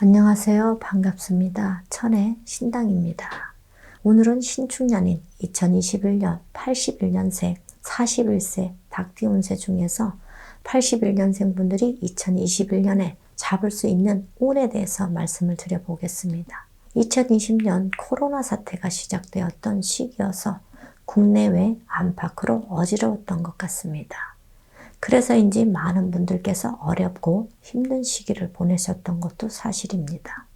안녕하세요. 반갑습니다. 천의 신당입니다. 오늘은 신축년인 2021년 81년생 41세 닭띠운세 중에서 81년생 분들이 2021년에 잡을 수 있는 운에 대해서 말씀을 드려보겠습니다. 2020년 코로나 사태가 시작되었던 시기여서 국내외 안팎으로 어지러웠던 것 같습니다. 그래서인지 많은 분들께서 어렵고 힘든 시기를 보내셨던 것도 사실입니다.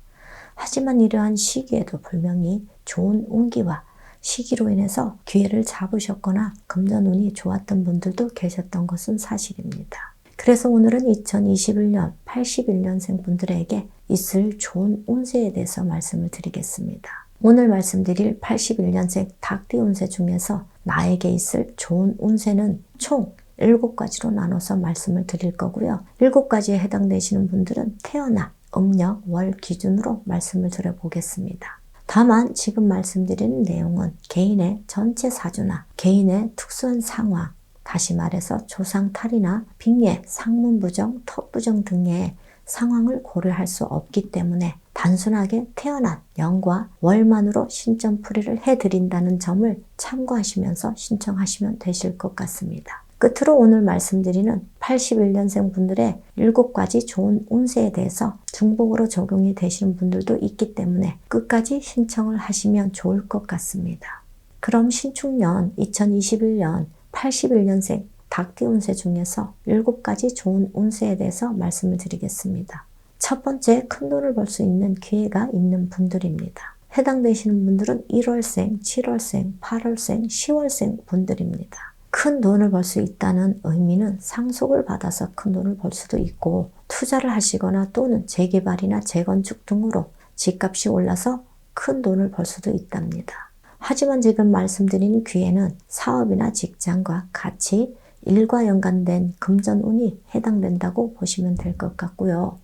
하지만 이러한 시기에도 분명히 좋은 운기와 시기로 인해서 기회를 잡으셨거나 금전운이 좋았던 분들도 계셨던 것은 사실입니다. 그래서 오늘은 2021년 81년생 분들에게 있을 좋은 운세에 대해서 말씀을 드리겠습니다. 오늘 말씀드릴 81년생 닭띠 운세 중에서 나에게 있을 좋은 운세는 총 7가지로 나눠서 말씀을 드릴 거고요. 7가지에 해당되시는 분들은 태어나 음력 월 기준으로 말씀을 드려보겠습니다. 다만 지금 말씀드리는 내용은 개인의 전체 사주나 개인의 특수한 상황, 다시 말해서 조상탈이나 빙예, 상문부정, 텁부정 등의 상황을 고려할 수 없기 때문에 단순하게 태어난 년과 월만으로 신점풀이를 해드린다는 점을 참고하시면서 신청하시면 되실 것 같습니다. 끝으로 오늘 말씀드리는 81년생 분들의 7가지 좋은 운세에 대해서 중복으로 적용이 되시는 분들도 있기 때문에 끝까지 신청을 하시면 좋을 것 같습니다. 그럼 신축년 2021년 81년생 닭띠 운세 중에서 7가지 좋은 운세에 대해서 말씀을 드리겠습니다. 첫 번째, 큰 돈을 벌 수 있는 기회가 있는 분들입니다. 해당되시는 분들은 1월생, 7월생, 8월생, 10월생 분들입니다. 큰 돈을 벌 수 있다는 의미는 상속을 받아서 큰 돈을 벌 수도 있고 투자를 하시거나 또는 재개발이나 재건축 등으로 집값이 올라서 큰 돈을 벌 수도 있답니다. 하지만 지금 말씀드린 기회는 사업이나 직장과 같이 일과 연관된 금전운이 해당된다고 보시면 될 것 같고요.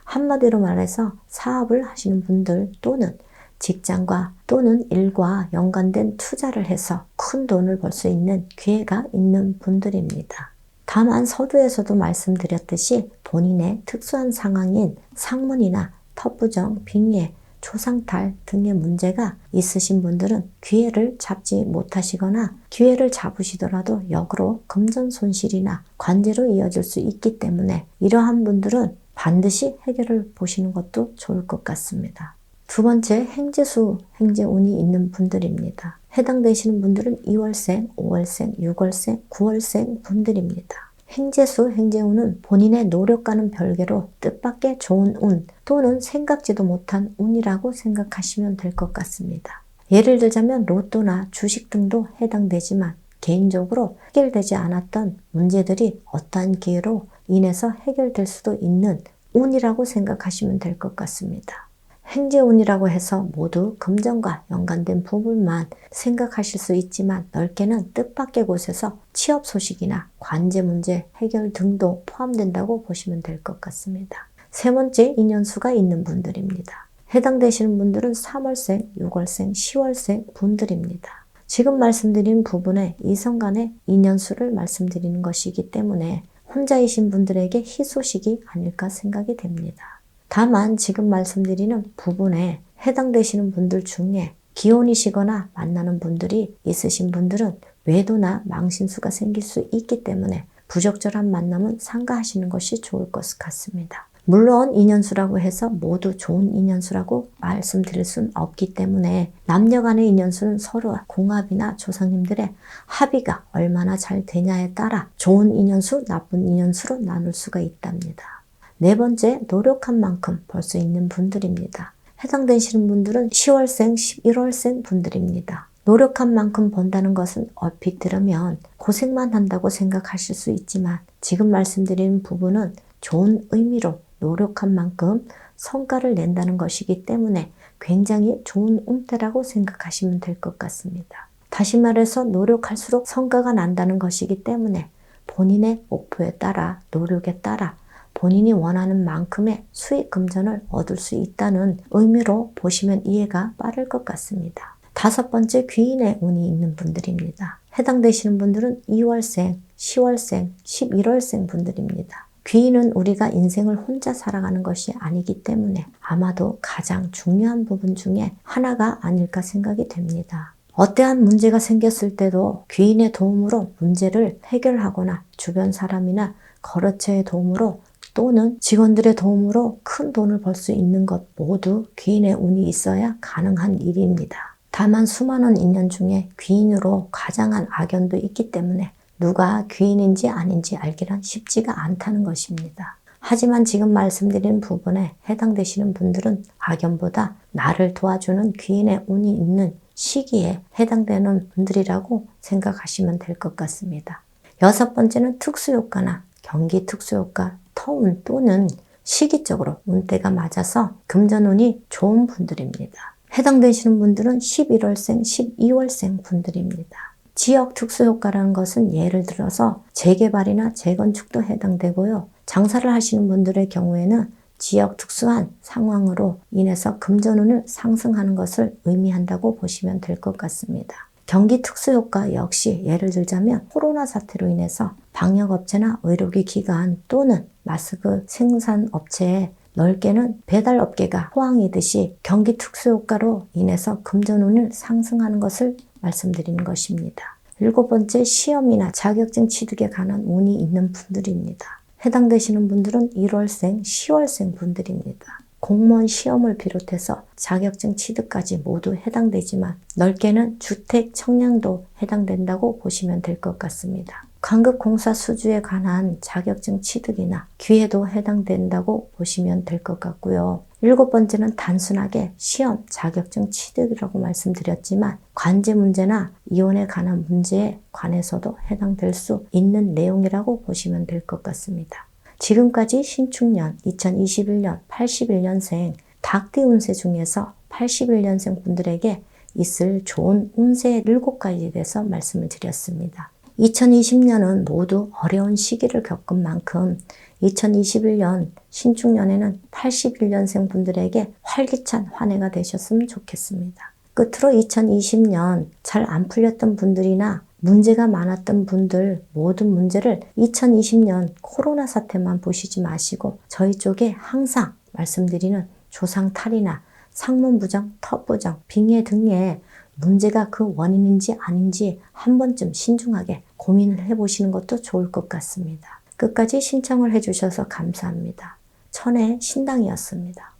한마디로 말해서 사업을 하시는 분들 또는 직장과 또는 일과 연관된 투자를 해서 큰 돈을 벌 수 있는 기회가 있는 분들입니다. 다만 서두에서도 말씀드렸듯이 본인의 특수한 상황인 상문이나 텁부정, 빙예, 조상탈 등의 문제가 있으신 분들은 기회를 잡지 못하시거나 기회를 잡으시더라도 역으로 금전 손실이나 관제로 이어질 수 있기 때문에 이러한 분들은 반드시 해결을 보시는 것도 좋을 것 같습니다. 두 번째, 행재수, 행재운이 있는 분들입니다. 해당되시는 분들은 2월생, 5월생, 6월생, 9월생 분들입니다. 행재수, 행재운은 본인의 노력과는 별개로 뜻밖의 좋은 운 또는 생각지도 못한 운이라고 생각하시면 될 것 같습니다. 예를 들자면 로또나 주식 등도 해당되지만 개인적으로 해결되지 않았던 문제들이 어떠한 기회로 인해서 해결될 수도 있는 운이라고 생각하시면 될 것 같습니다. 행재운이라고 해서 모두 금전과 연관된 부분만 생각하실 수 있지만 넓게는 뜻밖의 곳에서 취업 소식이나 관제 문제 해결 등도 포함된다고 보시면 될 것 같습니다. 세 번째, 인연수가 있는 분들입니다. 해당되시는 분들은 3월생, 6월생, 10월생 분들입니다. 지금 말씀드린 부분에 이성 간의 인연수를 말씀드리는 것이기 때문에 혼자이신 분들에게 희소식이 아닐까 생각이 됩니다. 다만 지금 말씀드리는 부분에 해당되시는 분들 중에 기혼이시거나 만나는 분들이 있으신 분들은 외도나 망신수가 생길 수 있기 때문에 부적절한 만남은 삼가하시는 것이 좋을 것 같습니다. 물론 인연수라고 해서 모두 좋은 인연수라고 말씀드릴 수는 없기 때문에 남녀 간의 인연수는 서로 궁합이나 조상님들의 합의가 얼마나 잘 되냐에 따라 좋은 인연수, 나쁜 인연수로 나눌 수가 있답니다. 네 번째, 노력한 만큼 벌 수 있는 분들입니다. 해당되시는 분들은 10월생, 11월생 분들입니다. 노력한 만큼 번다는 것은 얼핏 들으면 고생만 한다고 생각하실 수 있지만 지금 말씀드린 부분은 좋은 의미로 노력한 만큼 성과를 낸다는 것이기 때문에 굉장히 좋은 운때라고 생각하시면 될 것 같습니다. 다시 말해서 노력할수록 성과가 난다는 것이기 때문에 본인의 목표에 따라 노력에 따라 본인이 원하는 만큼의 수익 금전을 얻을 수 있다는 의미로 보시면 이해가 빠를 것 같습니다. 5번째, 귀인의 운이 있는 분들입니다. 해당되시는 분들은 2월생, 10월생, 11월생 분들입니다. 귀인은 우리가 인생을 혼자 살아가는 것이 아니기 때문에 아마도 가장 중요한 부분 중에 하나가 아닐까 생각이 됩니다. 어떠한 문제가 생겼을 때도 귀인의 도움으로 문제를 해결하거나 주변 사람이나 거래처의 도움으로 또는 직원들의 도움으로 큰 돈을 벌 수 있는 것 모두 귀인의 운이 있어야 가능한 일입니다. 다만 수많은 인연 중에 귀인으로 가장한 악연도 있기 때문에 누가 귀인인지 아닌지 알기란 쉽지가 않다는 것입니다. 하지만 지금 말씀드린 부분에 해당되시는 분들은 악연보다 나를 도와주는 귀인의 운이 있는 시기에 해당되는 분들이라고 생각하시면 될 것 같습니다. 6번째는 특수효과나 경기 특수효과, 터운 또는 시기적으로 운대가 맞아서 금전운이 좋은 분들입니다. 해당되시는 분들은 11월생, 12월생 분들입니다. 지역 특수효과라는 것은 예를 들어서 재개발이나 재건축도 해당되고요. 장사를 하시는 분들의 경우에는 지역 특수한 상황으로 인해서 금전운을 상승하는 것을 의미한다고 보시면 될 것 같습니다. 경기 특수효과 역시 예를 들자면 코로나 사태로 인해서 방역업체나 의료기 기관 또는 마스크 생산업체에 넓게는 배달업계가 호황이듯이 경기 특수효과로 인해서 금전운을 상승하는 것을 말씀드리는 것입니다. 7번째, 시험이나 자격증 취득에 관한 운이 있는 분들입니다. 해당되시는 분들은 1월생, 10월생 분들입니다. 공무원 시험을 비롯해서 자격증 취득까지 모두 해당되지만 넓게는 주택, 청량도 해당된다고 보시면 될 것 같습니다. 관급공사 수주에 관한 자격증 취득이나 기회도 해당된다고 보시면 될 것 같고요. 7번째는 단순하게 시험, 자격증 취득이라고 말씀드렸지만 관제 문제나 이혼에 관한 문제에 관해서도 해당될 수 있는 내용이라고 보시면 될 것 같습니다. 지금까지 신축년 2021년 81년생 닭띠 운세 중에서 81년생 분들에게 있을 좋은 운세 7가지에 대해서 말씀을 드렸습니다. 2020년은 모두 어려운 시기를 겪은 만큼 2021년 신축년에는 81년생 분들에게 활기찬 한 해가 되셨으면 좋겠습니다. 끝으로 2020년 잘 안 풀렸던 분들이나 문제가 많았던 분들 모든 문제를 2020년 코로나 사태만 보시지 마시고 저희 쪽에 항상 말씀드리는 조상탈이나 상문부정, 터부정, 빙의 등의 문제가 그 원인인지 아닌지 한 번쯤 신중하게 고민을 해보시는 것도 좋을 것 같습니다. 끝까지 신청을 해주셔서 감사합니다. 천의 신당이었습니다.